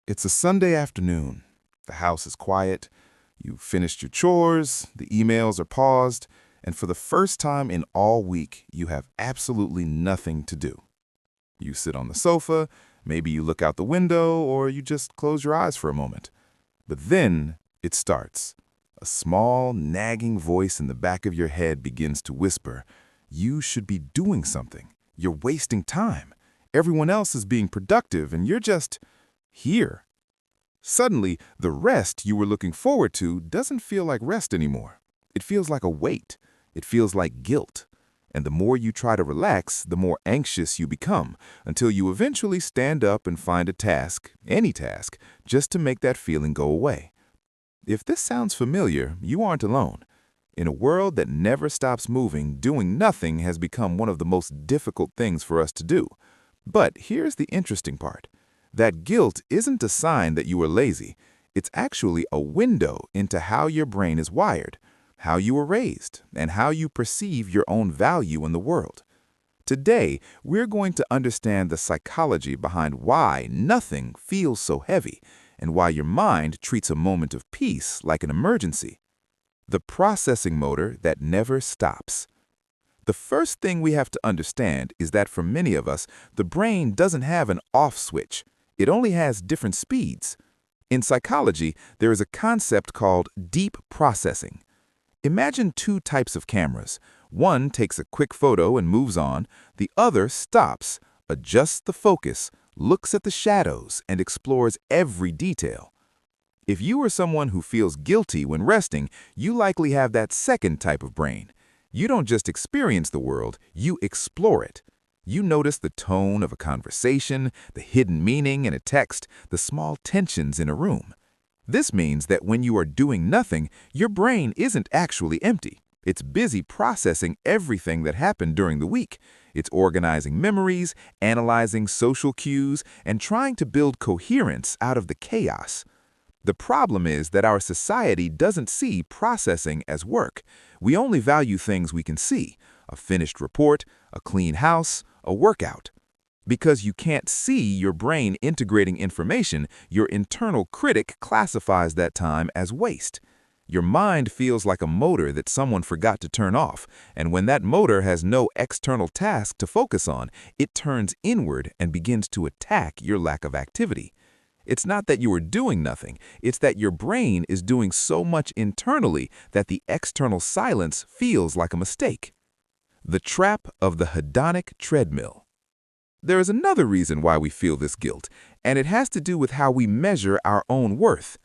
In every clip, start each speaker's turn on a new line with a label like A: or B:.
A: It's a Sunday afternoon. The house is quiet. You've finished your chores, the emails are paused, and for the first time in all week, you have absolutely nothing to do. You sit on the sofa, maybe you look out the window, or you just close your eyes for a moment. But then it starts. A small, nagging voice in the back of your head begins to whisper, "You should be doing something. You're wasting time. Everyone else is being productive, and you're just here." Suddenly, the rest you were looking forward to doesn't feel like rest anymore. It feels like a weight. It feels like guilt. And the more you try to relax, the more anxious you become, until you eventually stand up and find a task, any task, just to make that feeling go away. If this sounds familiar, you aren't alone. In a world that never stops moving, doing nothing has become one of the most difficult things for us to do. But here's the interesting part. That guilt isn't a sign that you are lazy. It's actually a window into how your brain is wired, how you were raised, and how you perceive your own value in the world. Today, we're going to understand the psychology behind why nothing feels so heavy and why your mind treats a moment of peace like an emergency. The processing motor that never stops. The first thing we have to understand is that for many of us, the brain doesn't have an off switch. It only has different speeds. In psychology, there is a concept called deep processing. Imagine two types of cameras. One takes a quick photo and moves on. The other stops, adjusts the focus, looks at the shadows, and explores every detail. If you are someone who feels guilty when resting, you likely have that second type of brain. You don't just experience the world, you explore it. You notice the tone of a conversation, the hidden meaning in a text, the small tensions in a room. This means that when you are doing nothing, your brain isn't actually empty. It's busy processing everything that happened during the week. It's organizing memories, analyzing social cues, and trying to build coherence out of the chaos. The problem is that our society doesn't see processing as work. We only value things we can see: a finished report, a clean house, a workout. Because you can't see your brain integrating information, your internal critic classifies that time as waste. Your mind feels like a motor that someone forgot to turn off, and when that motor has no external task to focus on, it turns inward and begins to attack your lack of activity. It's not that you are doing nothing, it's that your brain is doing so much internally that the external silence feels like a mistake. The trap of the hedonic treadmill. There is another reason why we feel this guilt, and it has to do with how we measure our own worth.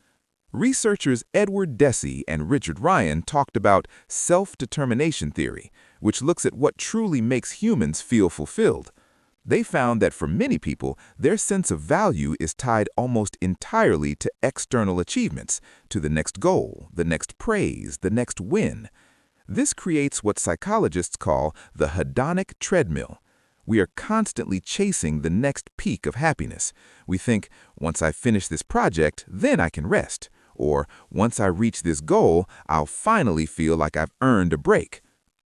A: Researchers Edward Deci and Richard Ryan talked about self-determination theory, which looks at what truly makes humans feel fulfilled. They found that for many people, their sense of value is tied almost entirely to external achievements, to the next goal, the next praise, the next win. This creates what psychologists call the hedonic treadmill. We are constantly chasing the next peak of happiness. We think, once I finish this project, then I can rest. Or, once I reach this goal, I'll finally feel like I've earned a break.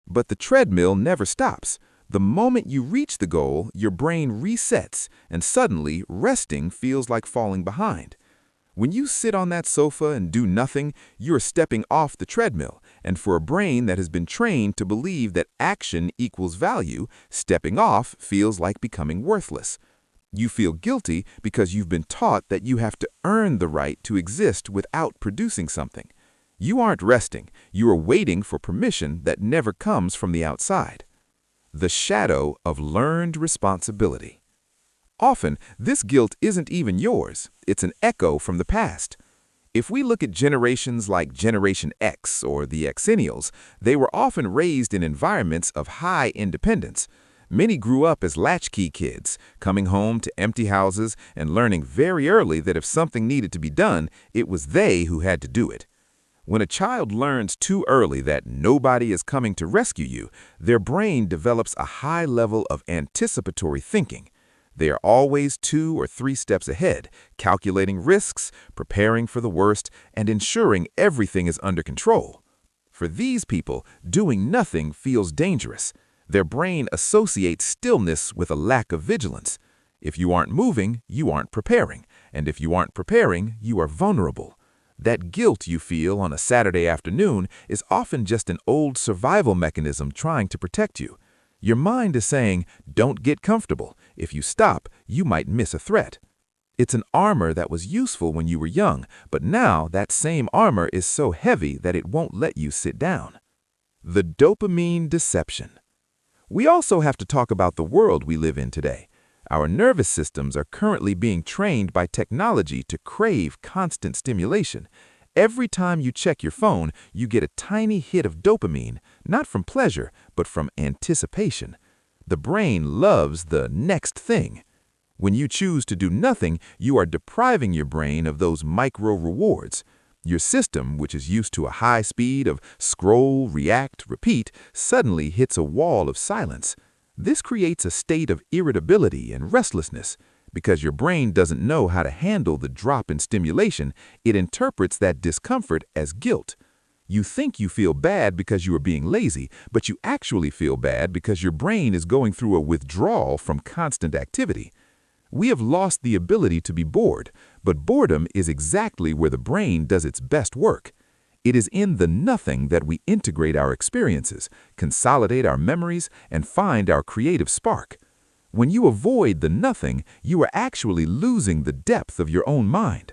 A: But the treadmill never stops. The moment you reach the goal, your brain resets, and suddenly resting feels like falling behind. When you sit on that sofa and do nothing, you're stepping off the treadmill, and for a brain that has been trained to believe that action equals value, stepping off feels like becoming worthless. You feel guilty because you've been taught that you have to earn the right to exist without producing something. You aren't resting, you are waiting for permission that never comes from the outside. The shadow of learned responsibility. Often, this guilt isn't even yours. It's an echo from the past. If we look at generations like Generation X or the Xennials, they were often raised in environments of high independence. Many grew up as latchkey kids, coming home to empty houses and learning very early that if something needed to be done, it was they who had to do it. When a child learns too early that nobody is coming to rescue you, their brain develops a high level of anticipatory thinking. They are always 2 or 3 steps ahead, calculating risks, preparing for the worst, and ensuring everything is under control. For these people, doing nothing feels dangerous. Their brain associates stillness with a lack of vigilance. If you aren't moving, you aren't preparing,
B: And if you aren't preparing, you are vulnerable. That guilt you feel on a Saturday afternoon is often just an old survival mechanism trying to protect you. Your mind is saying, don't get comfortable. If you stop, you might miss a threat. It's an armor that was useful when you were young, but now that same armor is so heavy that it won't let you sit down. The dopamine deception. We also have to talk about the world we live in today. Our nervous systems are currently being trained by technology to crave constant stimulation. Every time you check your phone, you get a tiny hit of dopamine, not from pleasure, but from anticipation. The brain loves the next thing. When you choose to do nothing, you are depriving your brain of those micro rewards. Your system, which is used to a high speed of scroll, react, repeat, suddenly hits a wall of silence. This creates a state of irritability and restlessness. Because your brain doesn't know how to handle the drop in stimulation, it interprets that discomfort as guilt. You think you feel bad because you are being lazy, but you actually feel bad because your brain is going through a withdrawal from constant activity. We have lost the ability to be bored, but boredom is exactly where the brain does its best work. It is in the nothing that we integrate our experiences, consolidate our memories, and find our creative spark. When you avoid the nothing, you are actually losing the depth of your own mind.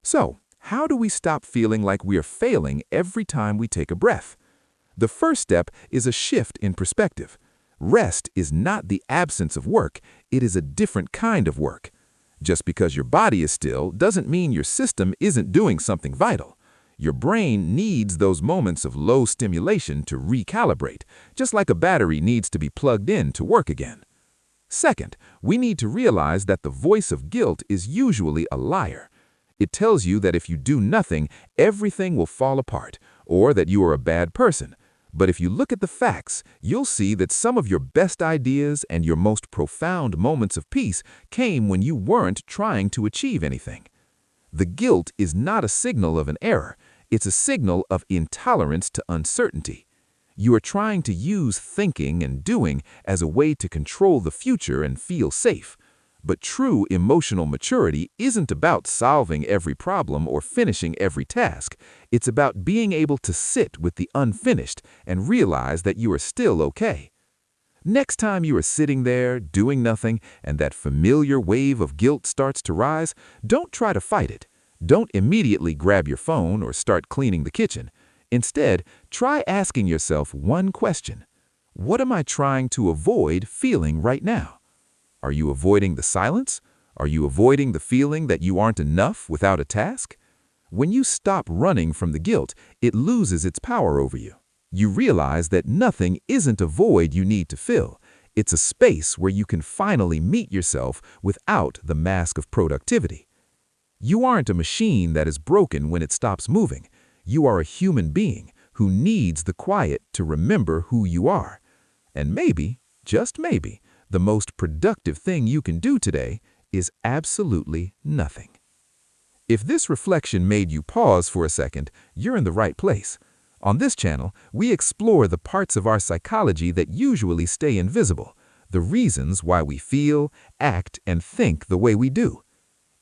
B: So, how do we stop feeling like we are failing every time we take a breath? The first step is a shift in perspective. Rest is not the absence of work, it is a different kind of work. Just because your body is still doesn't mean your system isn't doing something vital. Your brain needs those moments of low stimulation to recalibrate, just like a battery needs to be plugged in to work again. Second, we need to realize that the voice of guilt is usually a liar. It tells you that if you do nothing, everything will fall apart, or that you are a bad person. But if you look at the facts, you'll see that some of your best ideas and your most profound moments of peace came when you weren't trying to achieve anything. The guilt is not a signal of an error, it's a signal of intolerance to uncertainty. You are trying to use thinking and doing as a way to control the future and feel safe. But true emotional maturity isn't about solving every problem or finishing every task. It's about being able to sit with the unfinished and realize that you are still okay. Next time you are sitting there, doing nothing, and that familiar wave of guilt starts to rise, don't try to fight it. Don't immediately grab your phone or start cleaning the kitchen. Instead, try asking yourself one question. What am I trying to avoid feeling right now? Are you avoiding the silence? Are you avoiding the feeling that you aren't enough without a task? When you stop running from the guilt, it loses its power over you. You realize that nothing isn't a void you need to fill. It's a space where you can finally meet yourself without the mask of productivity. You aren't a machine that is broken when it stops moving. You are a human being who needs the quiet to remember who you are. And maybe, just maybe, the most productive thing you can do today is absolutely nothing. If this reflection made you pause for a second, you're in the right place. On this channel, we explore the parts of our psychology that usually stay invisible, the reasons why we feel, act, and think the way we do.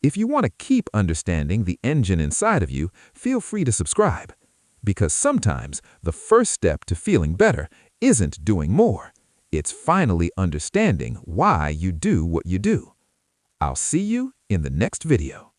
B: If you want to keep understanding the engine inside of you, feel free to subscribe. Because sometimes the first step to feeling better isn't doing more. It's finally understanding why you do what you do. I'll see you in the next video.